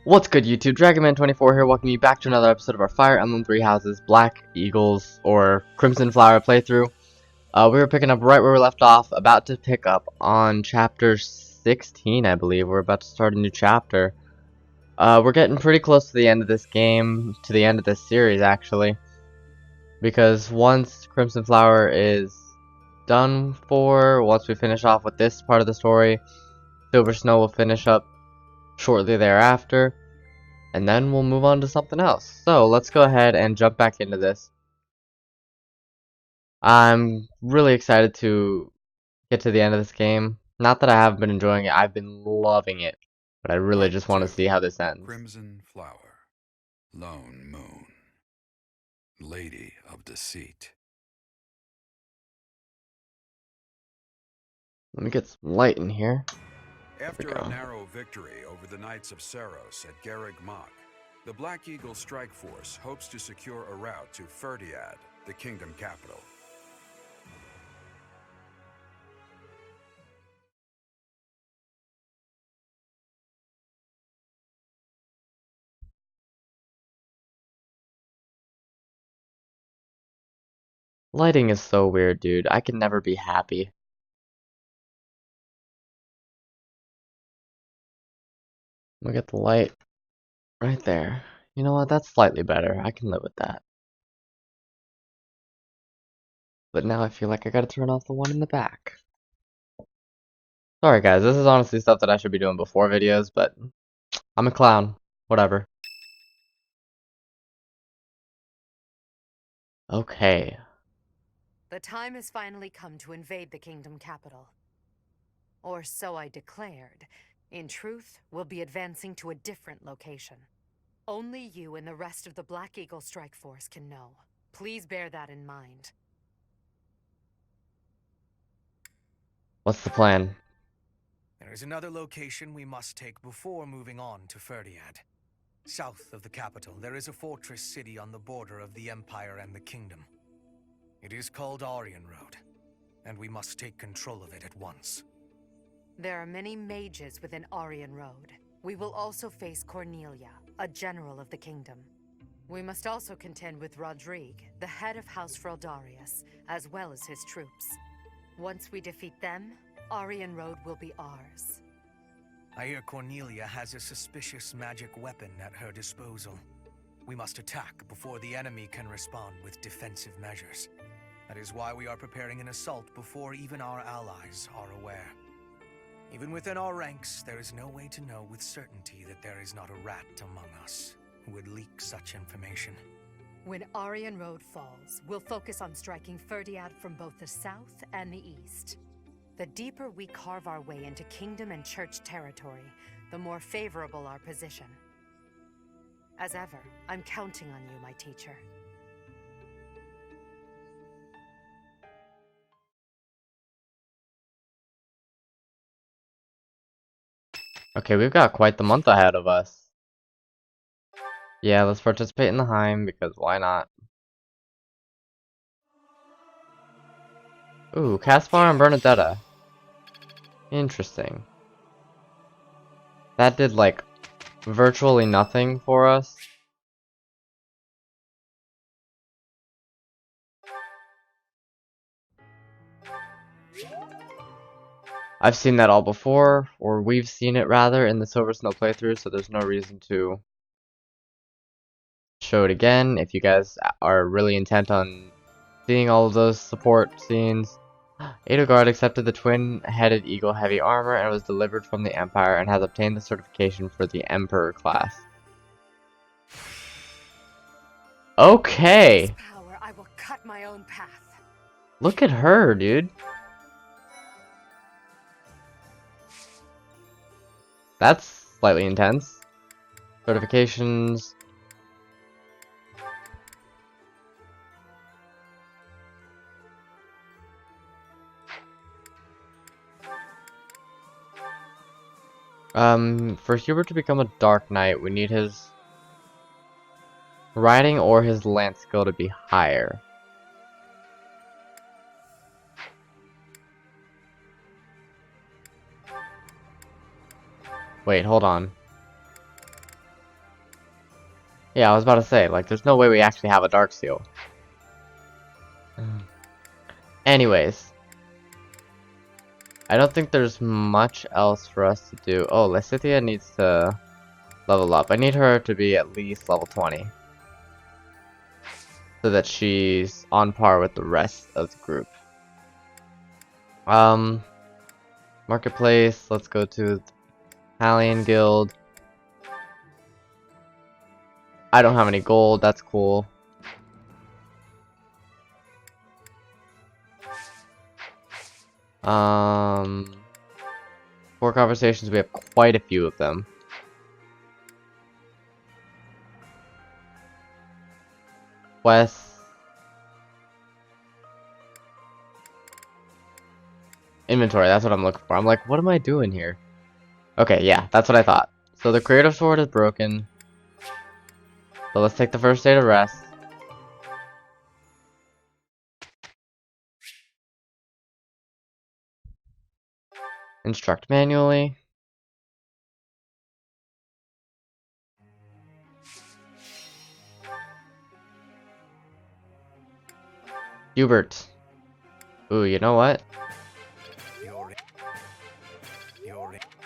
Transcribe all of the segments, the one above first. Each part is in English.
What's good, YouTube? Dragonman24 here, welcoming you back to another episode of our Fire Emblem Three Houses Black Eagles or Crimson Flower playthrough. We were picking up right where we left off, about to pick up on chapter 16, I believe. We're about to start a new chapter. We're getting pretty close to the end of this game, to the end of this series, actually. Because once Crimson Flower is done for, once we finish off with this part of the story, Silver Snow will finish up shortly thereafter. And then we'll move on to something else. So let's go ahead and jump back into this. I'm really excited to get to the end of this game. Not that I haven't been enjoying it, I've been loving it. But I really just want to see how this ends. Crimson Flower, Lone Moon, Lady of Deceit. Let me get some light in here. After a narrow victory over the Knights of Saros at Garreg Mach, the Black Eagle Strike Force hopes to secure a route to Ferdiad, the kingdom capital. Lighting is so weird, dude. I can never be happy. Look at the light right there. You know what? That's slightly better. I can live with that. But now I feel like I gotta turn off the one in the back. Sorry guys, this is honestly stuff that I should be doing before videos, but I'm a clown. Whatever. Okay. The time has finally come to invade the kingdom capital. Or so I declared. In truth, we'll be advancing to a different location. Only you and the rest of the Black Eagle Strike Force can know. Please bear that in mind. What's the plan? There is another location we must take before moving on to Ferdiad. South of the capital, there is a fortress city on the border of the Empire and the Kingdom. It is called Aryan Road, and we must take control of it at once. There are many mages within Aryan Road. We will also face Cornelia, a general of the kingdom. We must also contend with Rodrigue, the head of House Fraldarius, as well as his troops. Once we defeat them, Aryan Road will be ours. I hear Cornelia has a suspicious magic weapon at her disposal. We must attack before the enemy can respond with defensive measures. That is why we are preparing an assault before even our allies are aware. Even within our ranks, there is no way to know with certainty that there is not a rat among us who would leak such information. When Aryan Road falls, we'll focus on striking Ferdiad from both the south and the east. The deeper we carve our way into kingdom and church territory, the more favorable our position. As ever, I'm counting on you, my teacher. Okay, we've got quite the month ahead of us. Yeah, let's participate in the Heim, because why not? Ooh, Caspar and Bernadetta. Interesting. That did, like, virtually nothing for us. I've seen that all before, or we've seen it rather, in the Silver Snow playthrough, so there's no reason to show it again. If you guys are really intent on seeing all of those support scenes. Edlegard accepted the twin-headed eagle heavy armor and was delivered from the Empire and has obtained the certification for the Emperor class. Okay! With this power, I will cut my own path. Look at her, dude. That's slightly intense. Certifications. For Hubert to become a Dark Knight, we need his riding or his lance skill to be higher. Wait, hold on. Yeah, I was about to say, like, there's no way we actually have a dark seal. Anyways. I don't think there's much else for us to do. Oh, Lysithia needs to level up. I need her to be at least level 20. So that she's on par with the rest of the group. Marketplace, let's go to the Italian Guild. I don't have any gold, that's cool. For conversations, we have quite a few of them. Quest. Inventory, that's what I'm looking for. I'm like, what am I doing here? Okay, yeah, that's what I thought. So the creative sword is broken. So let's take the first day to rest. Instruct manually. Hubert. Ooh, you know what?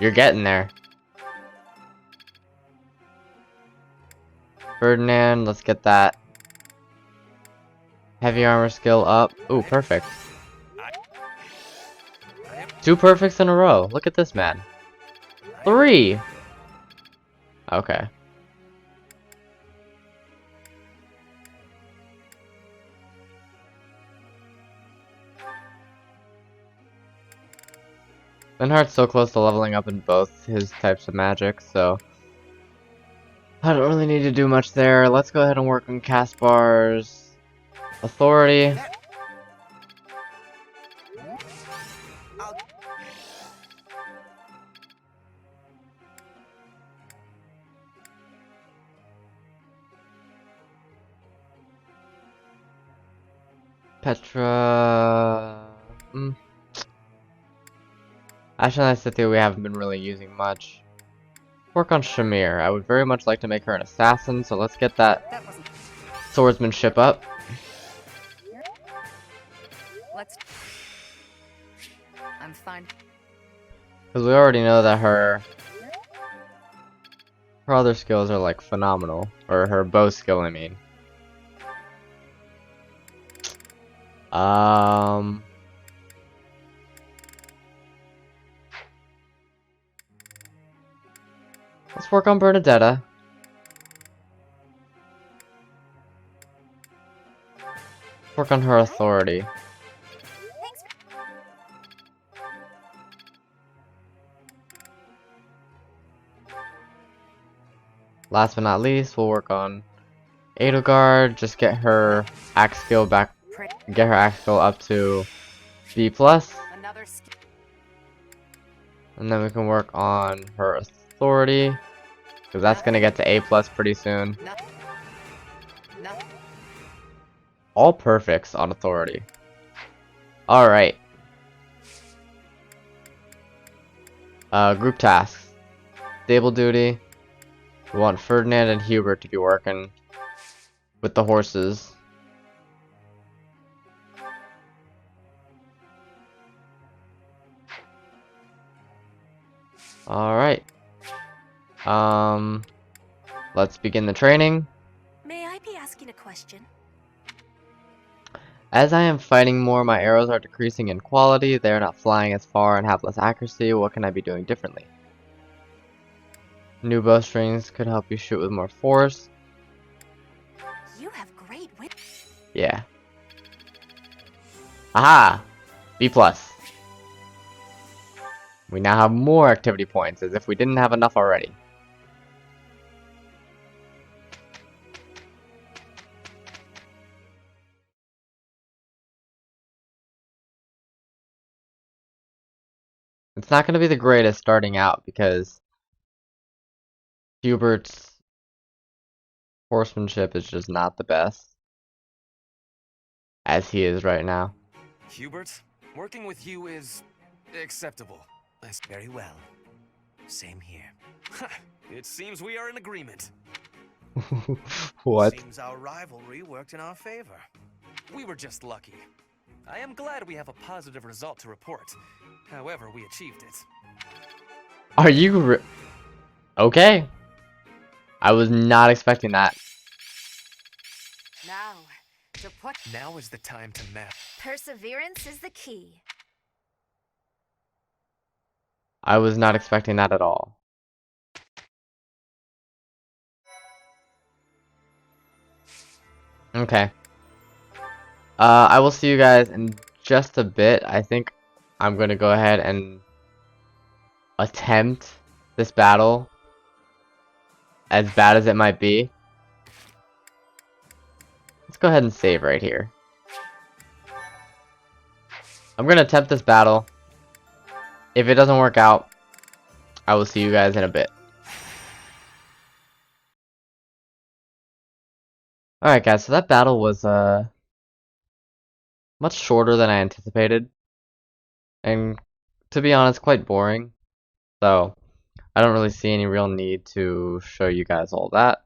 You're getting there. Ferdinand, let's get that heavy armor skill up. Ooh, perfect. 2 perfects in a row. Look at this man. 3! Okay. Linhardt's so close to leveling up in both his types of magic, so I don't really need to do much there. Let's go ahead and work on Caspar's authority. Petra... Ashen and Lysithia we haven't been really using much. Work on Shamir. I would very much like to make her an assassin, so let's get that swordsmanship up. I'm fine. Because we already know that her other skills are like phenomenal. Or her bow skill, I mean. Let's work on Bernadetta. Work on her authority. Last but not least, we'll work on Edlegard. Just get her axe skill back. Get her axe skill up to B+. And then we can work on her authority. Because that's going to get to A+ pretty soon. All perfects on authority. Alright. Group tasks. Stable duty. We want Ferdinand and Hubert to be working with the horses. Alright. Let's begin the training. May I be asking a question? As I am fighting more, my arrows are decreasing in quality. They are not flying as far and have less accuracy. What can I be doing differently? New bowstrings could help you shoot with more force. You have great wit. Yeah. Aha! B+. We now have more activity points, as if we didn't have enough already. It's not going to be the greatest starting out, because Hubert's horsemanship is just not the best. As he is right now. Hubert, working with you is acceptable. That's very well. Same here. It seems we are in agreement. What? Seems our rivalry worked in our favor. We were just lucky. I am glad we have a positive result to report. However, we achieved it. Are you okay? I was not expecting that. Now is the time to map. Perseverance is the key. I was not expecting that at all. Okay. I will see you guys in just a bit. I think I'm gonna go ahead and attempt this battle, as bad as it might be. Let's go ahead and save right here. I'm gonna attempt this battle. If it doesn't work out, I will see you guys in a bit. Alright guys, so that battle was much shorter than I anticipated. And to be honest, quite boring. So I don't really see any real need to show you guys all that.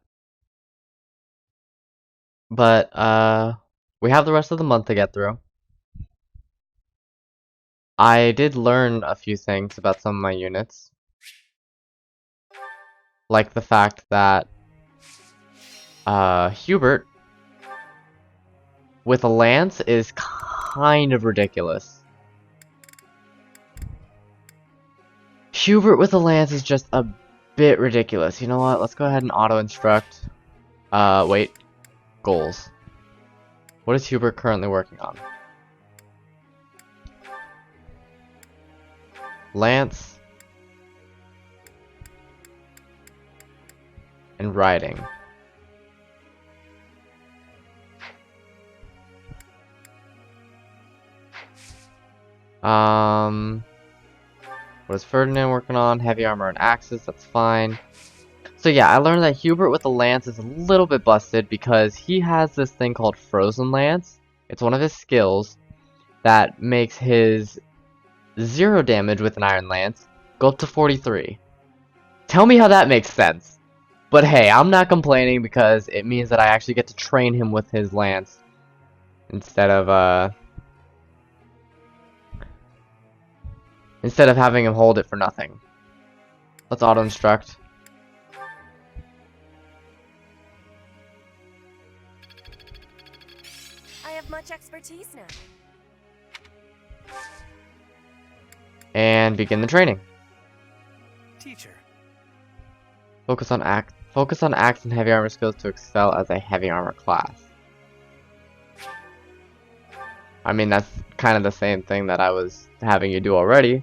But we have the rest of the month to get through. I did learn a few things about some of my units. Like the fact that Hubert with a lance is kind of ridiculous. Hubert with a lance is just a bit ridiculous. You know what? Let's go ahead and auto-instruct. Wait. Goals. What is Hubert currently working on? Lance. And riding. What is Ferdinand working on? Heavy armor and axes, that's fine. So yeah, I learned that Hubert with the lance is a little bit busted because he has this thing called Frozen Lance. It's one of his skills that makes his 0 damage with an iron lance go up to 43. Tell me how that makes sense. But hey, I'm not complaining because it means that I actually get to train him with his lance instead of having him hold it for nothing. Let's auto-instruct. I have much expertise now. And begin the training. Teacher. Focus on axe and heavy armor skills to excel as a heavy armor class. I mean, that's kind of the same thing that I was having you do already.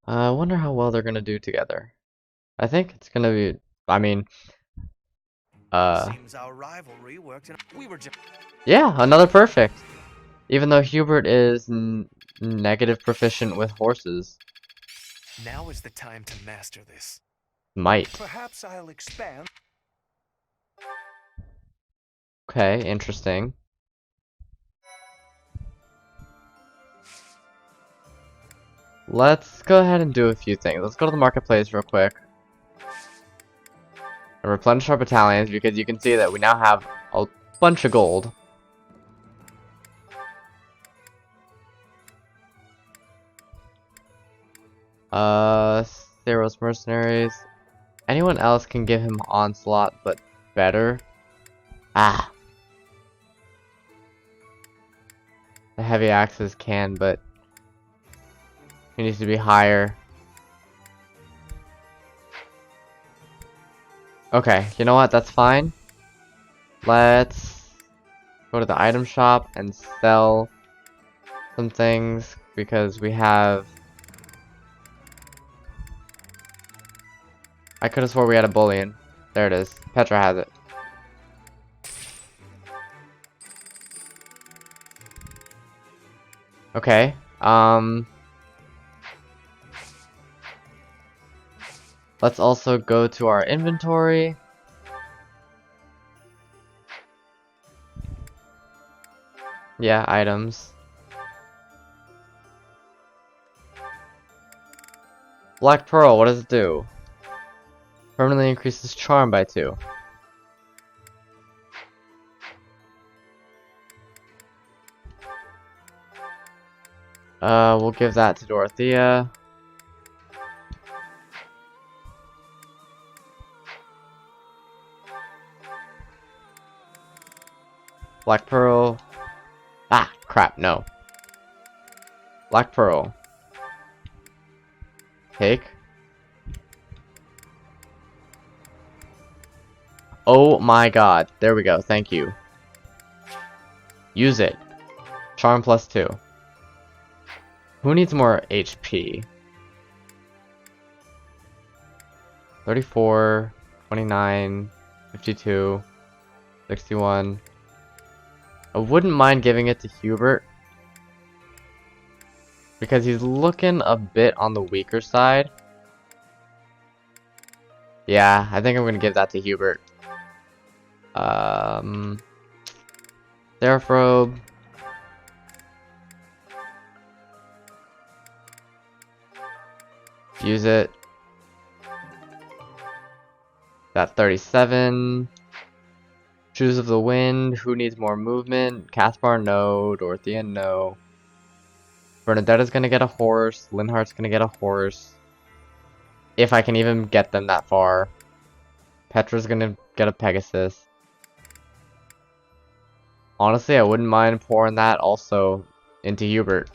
I wonder how well they're gonna do together. I think it's gonna be. I mean, Seems our rivalry worked in. We were just. yeah, another perfect. Even though Hubert is negative proficient with horses. Now is the time to master this. Might. Perhaps I'll expand. Okay, interesting. Let's go ahead and do a few things. Let's go to the marketplace real quick. And replenish our battalions because you can see that we now have a bunch of gold. Theros mercenaries. Anyone else can give him onslaught, but better. Ah. The heavy axes can, but he needs to be higher. Okay, you know what? That's fine. Let's go to the item shop and sell some things because we have. I could have swore we had a bullion. There it is. Petra has it. Okay. Let's also go to our inventory Yeah, items. Black Pearl, what does it do? Permanently increases charm by 2. We'll give that to Dorothea. Black Pearl. Ah, crap, no. Black Pearl. Take. Oh my god. There we go. Thank you. Use it. Charm plus 2. Who needs more HP? 34, 29, 52, 61. I wouldn't mind giving it to Hubert, because he's looking a bit on the weaker side. Yeah, I think I'm gonna give that to Hubert. Seraph. Use it. Got 37. Shoes of the Wind. Who needs more movement? Caspar, no. Dorothea, no. Bernadetta's gonna get a horse. Linhardt's gonna get a horse. If I can even get them that far. Petra's gonna get a Pegasus. Honestly, I wouldn't mind pouring that also into Hubert.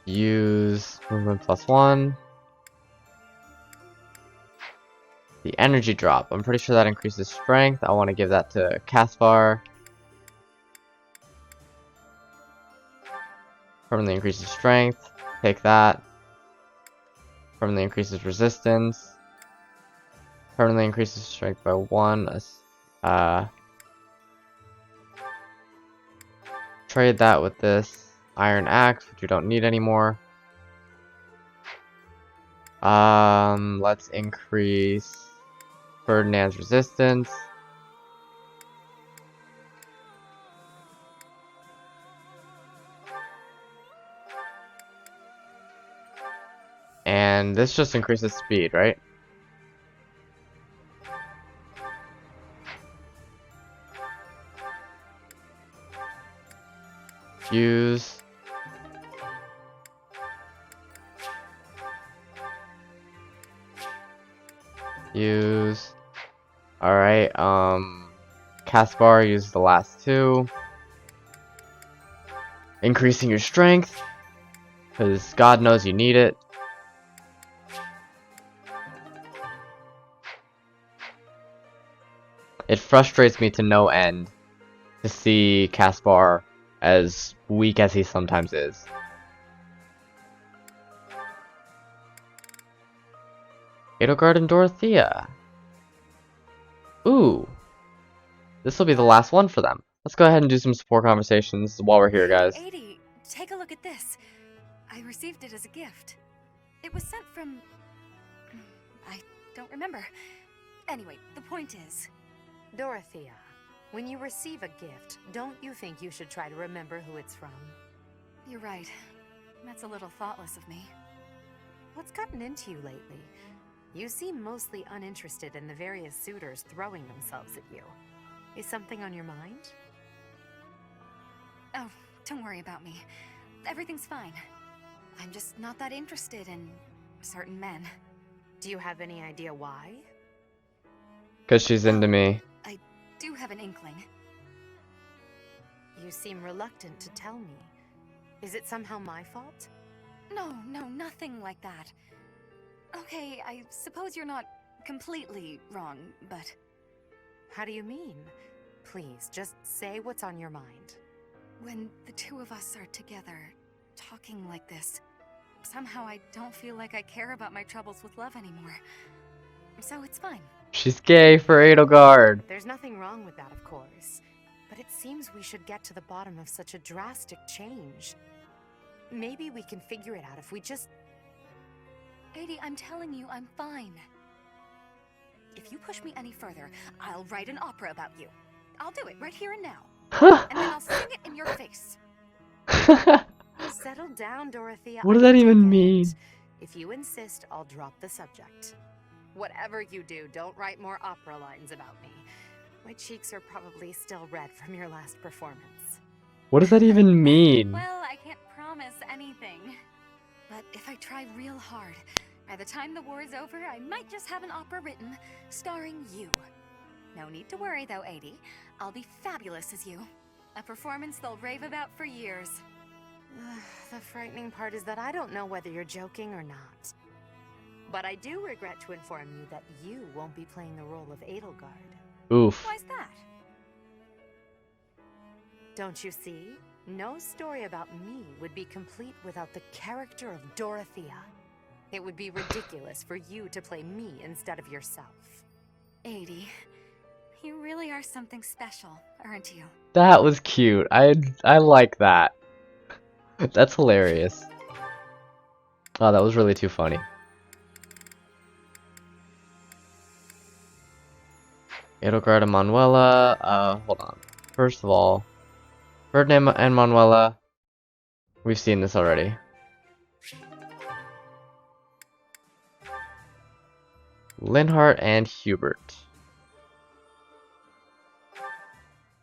Use movement plus 1. The energy drop. I'm pretty sure that increases strength. I want to give that to Caspar. Permanently increases strength. Take that. Permanently increases resistance. Permanently increases strength by 1. Trade that with this Iron Axe, which we don't need anymore. Let's increase Ferdinand's resistance. And this just increases speed, right? Use. Use. Alright, Caspar, use the last 2. Increasing your strength, because God knows you need it. It frustrates me to no end to see Caspar as weak as he sometimes is. Edlegard and Dorothea. Ooh. This will be the last one for them. Let's go ahead and do some support conversations while we're here, guys. 80, take a look at this. I received it as a gift. It was sent from... I don't remember. Anyway, the point is... Dorothea, when you receive a gift, don't you think you should try to remember who it's from? You're right. That's a little thoughtless of me. What's gotten into you lately? You seem mostly uninterested in the various suitors throwing themselves at you. Is something on your mind? Oh, don't worry about me. Everything's fine. I'm just not that interested in certain men. Do you have any idea why? Because she's into me. I do have an inkling. You seem reluctant to tell me. Is it somehow my fault? No, nothing like that. Okay, I suppose you're not completely wrong, but... How do you mean? Please, just say what's on your mind. When the two of us are together, talking like this, somehow I don't feel like I care about my troubles with love anymore. So it's fine. She's gay for Edlegard. There's nothing wrong with that, of course. But it seems we should get to the bottom of such a drastic change. Maybe we can figure it out if we just... Adi, I'm telling you, I'm fine. If you push me any further, I'll write an opera about you. I'll do it right here and now. And then I'll sing it in your face. Settle down, Dorothea. What does I that can even take a mean? hint. If you insist, I'll drop the subject. Whatever you do, don't write more opera lines about me. My cheeks are probably still red from your last performance. What does that even mean? Well, I can't promise anything. But if I try real hard, by the time the war is over, I might just have an opera written, starring you. No need to worry though, Adi. I'll be fabulous as you. A performance they'll rave about for years. The frightening part is that I don't know whether you're joking or not. But I do regret to inform you that you won't be playing the role of Edlegard. Oof. Why's that? Don't you see? No story about me would be complete without the character of Dorothea. It would be ridiculous for you to play me instead of yourself. Adi, you really are something special, aren't you? That was cute. I like that. That's hilarious. Oh, that was really too funny. Edlegard and Manuela. Hold on. First of all, Ferdinand and Manuela. We've seen this already. Linhart and Hubert.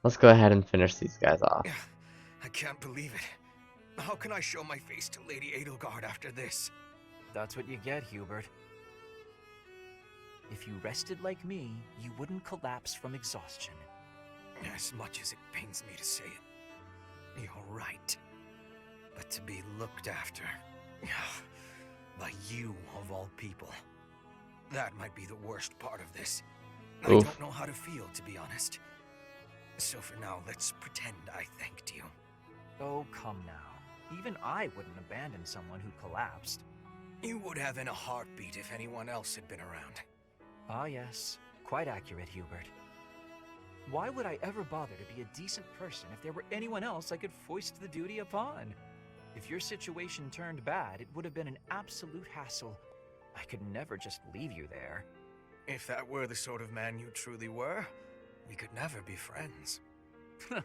Let's go ahead and finish these guys off. I can't believe it. How can I show my face to Lady Edlegard after this? That's what you get, Hubert. If you rested like me, you wouldn't collapse from exhaustion. As much as it pains me to say it, you're right. But to be looked after by you of all people, that might be the worst part of this. I Oof. don't know how to feel, to be honest. So for now, let's pretend I thanked you. Oh, come now. Even I wouldn't abandon someone who'd collapsed. You would have in a heartbeat if anyone else had been around. Ah, yes. Quite accurate, Hubert. Why would I ever bother to be a decent person if there were anyone else I could foist the duty upon? If your situation turned bad, it would have been an absolute hassle. I could never just leave you there. If that were the sort of man you truly were, we could never be friends. But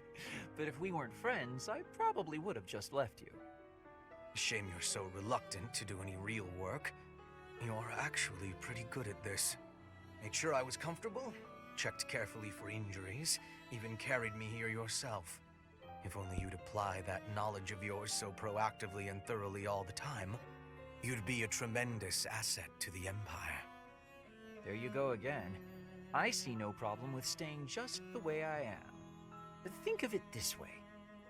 if we weren't friends, I probably would have just left you. Shame you're so reluctant to do any real work. You're actually pretty good at this. Made sure I was comfortable, checked carefully for injuries, even carried me here yourself. If only you'd apply that knowledge of yours so proactively and thoroughly all the time, you'd be a tremendous asset to the Empire. There you go again. I see no problem with staying just the way I am. But think of it this way.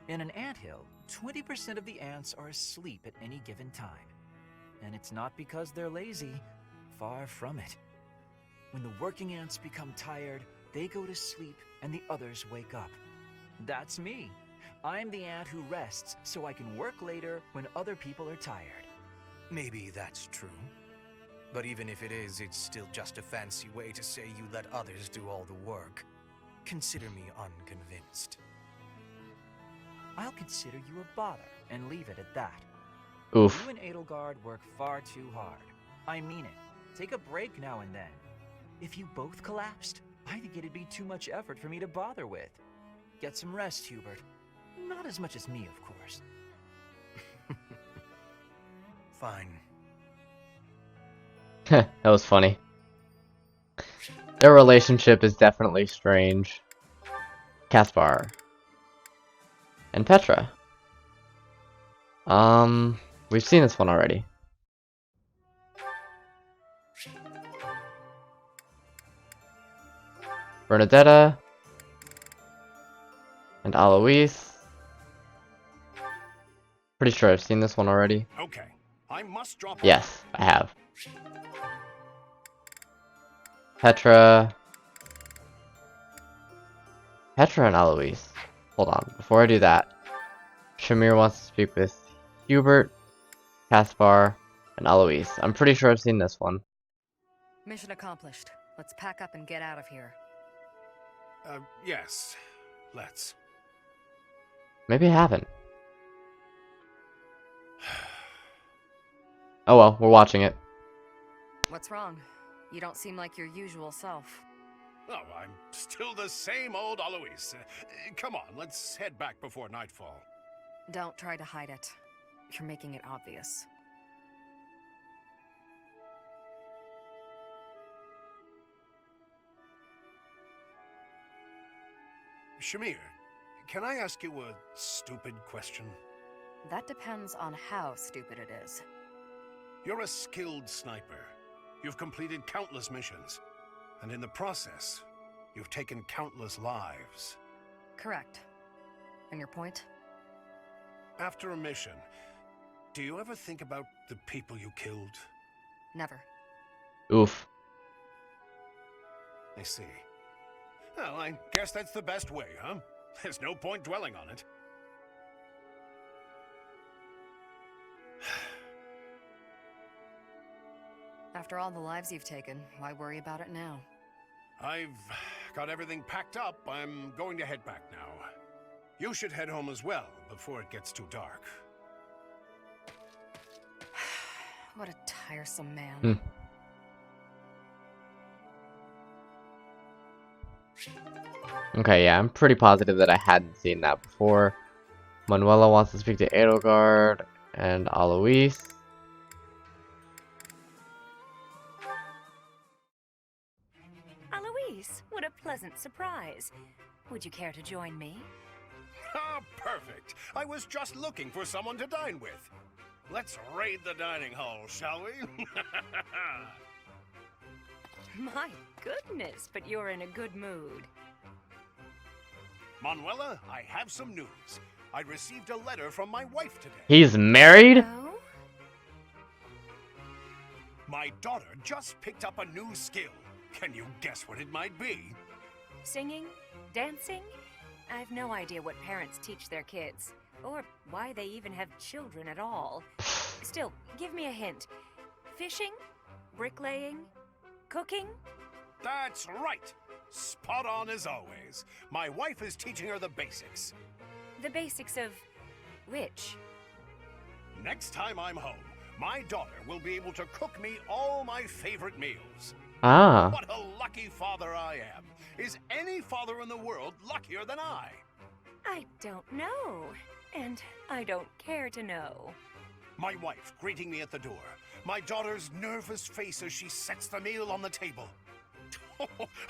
In an anthill, 20% of the ants are asleep at any given time. And it's not because they're lazy. Far from it. When the working ants become tired, they go to sleep and the others wake up. That's me. I'm the ant who rests so I can work later when other people are tired. Maybe that's true. But even if it is, it's still just a fancy way to say you let others do all the work. Consider me unconvinced. I'll consider you a bother and leave it at that. Oof. You and Edlegard work far too hard. I mean it. Take a break now and then. If you both collapsed, I think it'd be too much effort for me to bother with. Get some rest, Hubert. Not as much as me, of course. Fine. That was funny. Their relationship is definitely strange. Caspar. And Petra. We've seen this one already. Bernadetta. And Alois. Pretty sure I've seen this one already. Okay, I must drop. Yes, I have. Petra and Alois. Hold on, before I do that, Shamir wants to speak with Hubert, Caspar, and Alois. I'm pretty sure I've seen this one. Mission accomplished. Let's pack up and get out of here. Yes, let's. Maybe I haven't. Oh well, we're watching it. What's wrong? You don't seem like your usual self. Oh, I'm still the same old Alois. Come on, let's head back before nightfall. Don't try to hide it. You're making it obvious. Shamir, can I ask you a stupid question? That depends on how stupid it is. You're a skilled sniper. You've completed countless missions. And in the process, you've taken countless lives. Correct. And your point? After a mission, do you ever think about the people you killed? Never. Oof. I see. Well, I guess that's the best way, huh? There's no point dwelling on it. After all the lives you've taken, why worry about it now? I've got everything packed up. I'm going to head back now. You should head home as well before it gets too dark. What a tiresome man. Hmm. Okay, yeah, I'm pretty positive that I hadn't seen that before. Manuela wants to speak to Edlegard and Alois. Alois, what a pleasant surprise. Would you care to join me? Ah, perfect. I was just looking for someone to dine with. Let's raid the dining hall, shall we? My goodness, but you're in a good mood. Manuela, I have some news. I received a letter from my wife today. He's married? Oh? My daughter just picked up a new skill. Can you guess what it might be? Singing? Dancing? I've no idea what parents teach their kids, or why they even have children at all. Still, give me a hint. Fishing? Bricklaying? Cooking? That's right. Spot on as always. My wife is teaching her the basics. The basics of which? Next time I'm home, my daughter will be able to cook me all my favorite meals. Ah. What a lucky father I am. Is any father in the world luckier than I? I don't know, and I don't care to know. My wife greeting me at the door. My daughter's nervous face as she sets the meal on the table.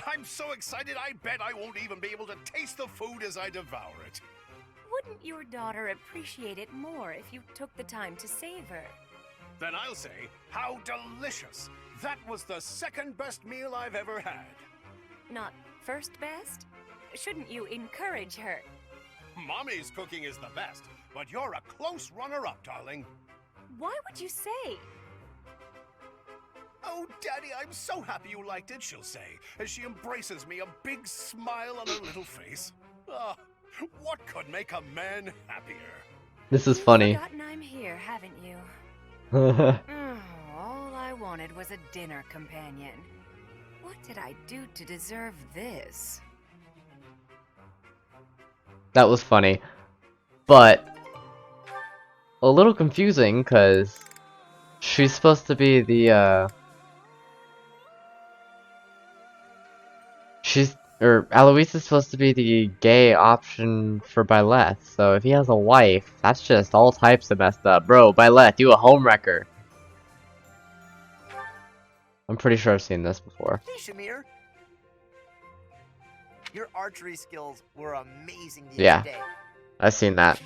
I'm so excited I bet I won't even be able to taste the food as I devour it. Wouldn't your daughter appreciate it more if you took the time to savor? Then I'll say, how delicious! That was the second best meal I've ever had. Not first best? Shouldn't you encourage her? Mommy's cooking is the best, but you're a close runner-up, darling. Why would you say? Oh, Daddy, I'm so happy you liked it, she'll say, as she embraces me, a big smile on her little face. Ah, what could make a man happier? This is funny. You've forgotten I'm here, haven't you? All I wanted was a dinner companion. What did I do to deserve this? That was funny. But a little confusing, because she's supposed to be the, Alois is supposed to be the gay option for Byleth, so if he has a wife, that's just all types of messed up. Bro, Byleth, you a homewrecker. I'm pretty sure I've seen this before. Hey, Shamir. Your archery skills were amazing the Yeah. other day. I've seen that.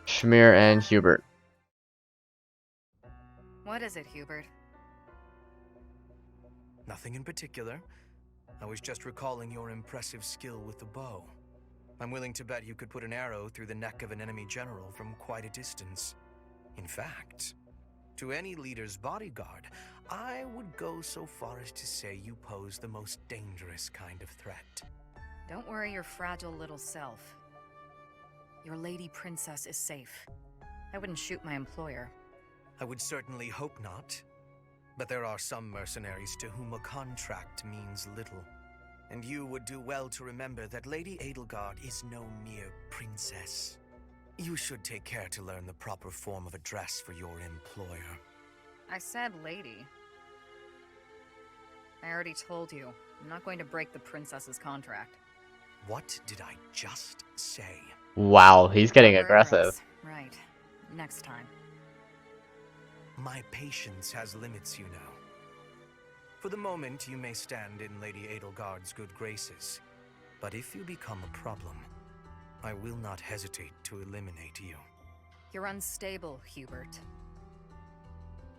Shamir and Hubert. What is it, Hubert? Nothing in particular. I was just recalling your impressive skill with the bow. I'm willing to bet you could put an arrow through the neck of an enemy general from quite a distance. In fact, to any leader's bodyguard, I would go so far as to say you pose the most dangerous kind of threat. Don't worry your fragile little self. Your lady princess is safe. I wouldn't shoot my employer. I would certainly hope not. But there are some mercenaries to whom a contract means little. And you would do well to remember that Lady Edlegard is no mere princess. You should take care to learn the proper form of address for your employer. I said lady. I already told you, I'm not going to break the princess's contract. What did I just say? Wow, he's getting Proper aggressive. address. Right. Next time. My patience has limits, you know. For the moment, you may stand in Lady Edlegard's good graces. But if you become a problem, I will not hesitate to eliminate you. You're unstable, Hubert.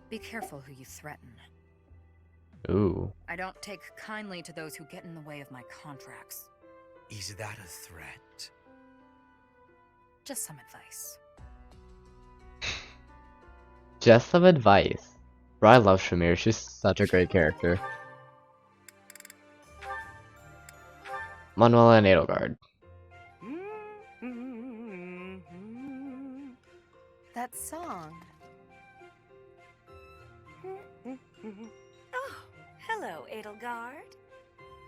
Be careful who you threaten. Ooh. I don't take kindly to those who get in the way of my contracts. Is that a threat? Just some advice. Just some advice. Bro, I love Shamir. She's such a great character. Manuela and Edlegard. That song. Oh, hello, Edlegard.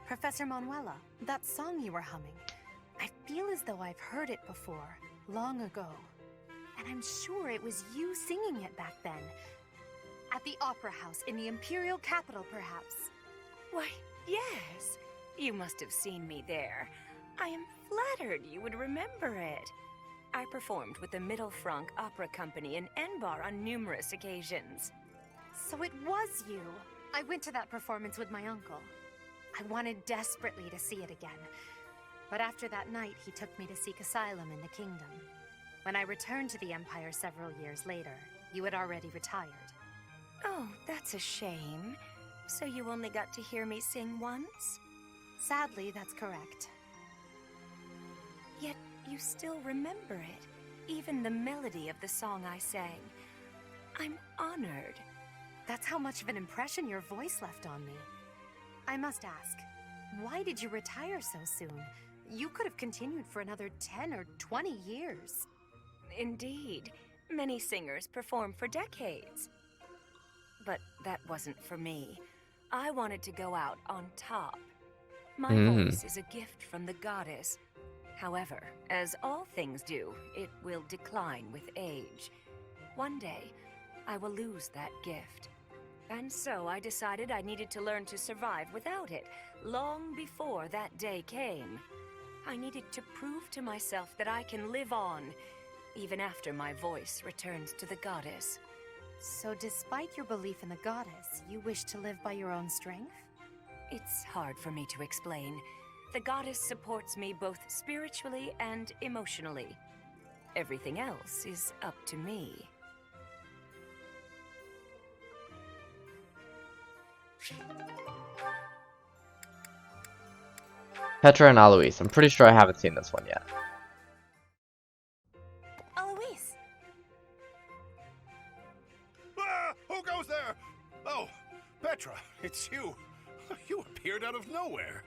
Professor Manuela, that song you were humming. I feel as though I've heard it before, long ago. And I'm sure it was you singing it back then. At the Opera House in the Imperial capital, perhaps. Why, yes. You must have seen me there. I am flattered you would remember it. I performed with the Mittelfrank Opera Company in Enbar on numerous occasions. So it was you. I went to that performance with my uncle. I wanted desperately to see it again. But after that night, he took me to seek asylum in the kingdom. When I returned to the Empire several years later, you had already retired. Oh, that's a shame. So you only got to hear me sing once? Sadly, that's correct. Yet you still remember it, even the melody of the song I sang. I'm honored. That's how much of an impression your voice left on me. I must ask, why did you retire so soon? You could have continued for another 10 or 20 years. Indeed, many singers perform for decades. But that wasn't for me. I wanted to go out on top. My voice is a gift from the goddess. However, as all things do, it will decline with age. One day, I will lose that gift. And so I decided I needed to learn to survive without it, long before that day came. I needed to prove to myself that I can live on, even after my voice returns to the goddess. So despite your belief in the goddess, you wish to live by your own strength? It's hard for me to explain. The goddess supports me both spiritually and emotionally. Everything else is up to me. Petra and Alois. I'm pretty sure I haven't seen this one yet. Alois! Ah, who goes there? Oh, Petra, it's you. You appeared out of nowhere.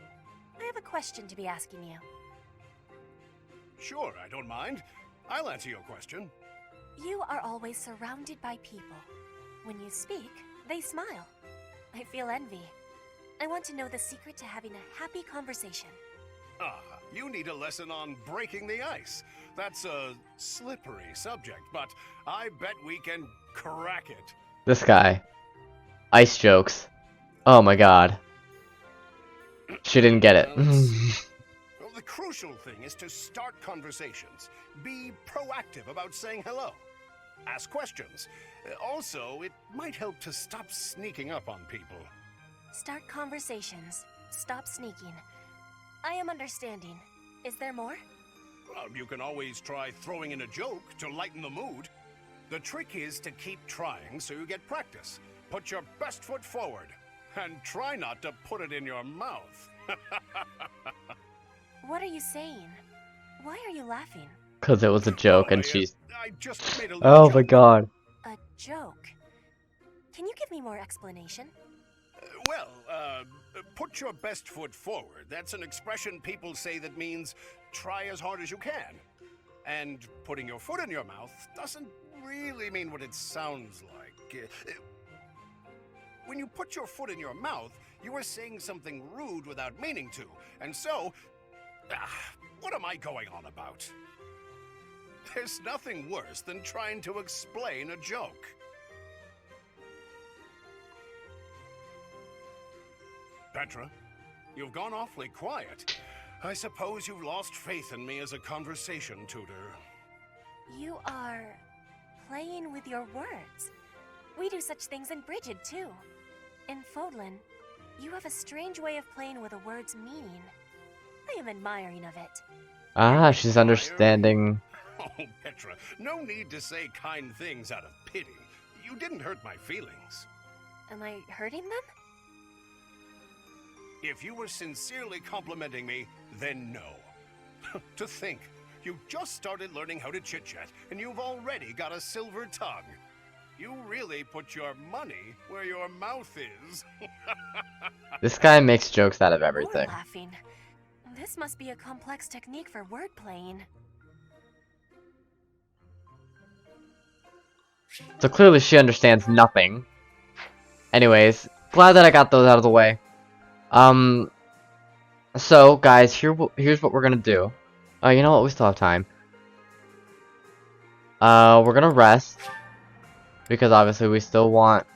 I have a question to be asking you. Sure, I don't mind. I'll answer your question. You are always surrounded by people. When you speak, they smile. I feel envy. I want to know the secret to having a happy conversation. Ah, you need a lesson on breaking the ice. That's a slippery subject, but I bet we can crack it. This guy. Ice jokes. Oh my god. She didn't get it. Well, the crucial thing is to start conversations. Be proactive about saying hello. Ask questions. Also, it might help to stop sneaking up on people. Start conversations. Stop sneaking. I am understanding. Is there more? Well, you can always try throwing in a joke to lighten the mood. The trick is to keep trying so you get practice. Put your best foot forward. And try not to put it in your mouth. What are you saying? Why are you laughing? Because it was a joke and she's... I just made a Oh little my joke. god. A joke? Can you give me more explanation? Put your best foot forward. That's an expression people say that means try as hard as you can. And putting your foot in your mouth doesn't really mean what it sounds like. When you put your foot in your mouth, you are saying something rude without meaning to. And so, what am I going on about? There's nothing worse than trying to explain a joke. Petra. You've gone awfully quiet. I suppose you've lost faith in me as a conversation tutor. You are playing with your words. We do such things in Brigid, too. In Fodlan, you have a strange way of playing with a word's meaning. I am admiring of it. Ah, she's understanding. Oh, Petra, no need to say kind things out of pity. You didn't hurt my feelings. Am I hurting them? If you were sincerely complimenting me, then no. To think, you just started learning how to chit-chat, and you've already got a silver tongue. You really put your money where your mouth is. This guy makes jokes out of More everything. laughing. This must be a complex technique for word playing. So clearly she understands nothing. Anyways, glad that I got those out of the way. So guys, here's what we're gonna do. You know what? We still have time. We're gonna rest because obviously we still want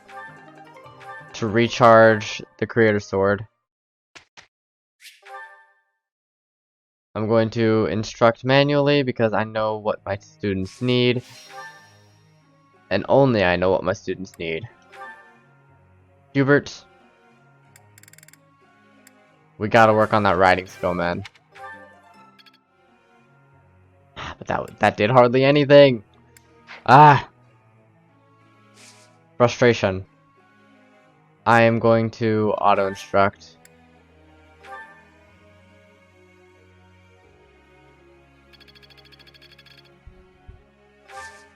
to recharge the Creator Sword. I'm going to instruct manually because I know what my students need. And only I know what my students need. Hubert, we gotta work on that writing skill, man. But that did hardly anything. Ah! Frustration. I am going to auto-instruct.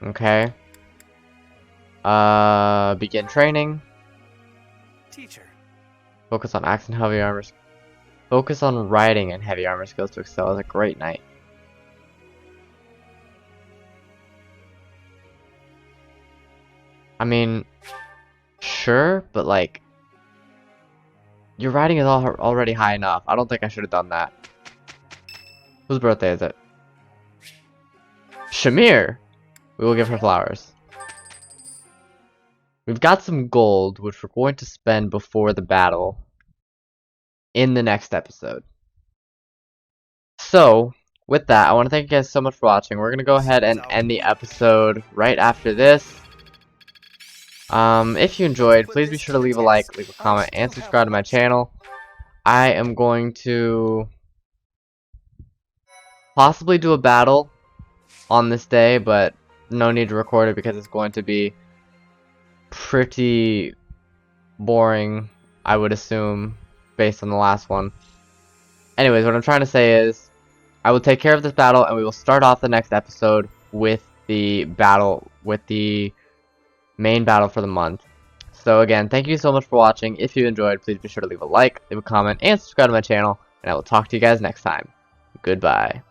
Okay. Begin training. Teacher. Focus on axe and heavy armor. Focus on riding and heavy armor skills to excel as a great knight. I mean, sure, but like, your riding is already high enough. I don't think I should have done that. Whose birthday is it? Shamir! We will give her flowers. We've got some gold, which we're going to spend before the battle in the next episode. So, with that, I want to thank you guys so much for watching. We're going to go ahead and end the episode right after this. If you enjoyed, please be sure to leave a like, leave a comment, and subscribe to my channel. I am going to possibly do a battle on this day, but no need to record it because it's going to be pretty boring, I would assume, based on the last one. Anyways, what I'm trying to say is, I will take care of this battle, and we will start off the next episode with the battle, with the main battle for the month. So again, thank you so much for watching. If you enjoyed, please be sure to leave a like, leave a comment, and subscribe to my channel, and I will talk to you guys next time. Goodbye.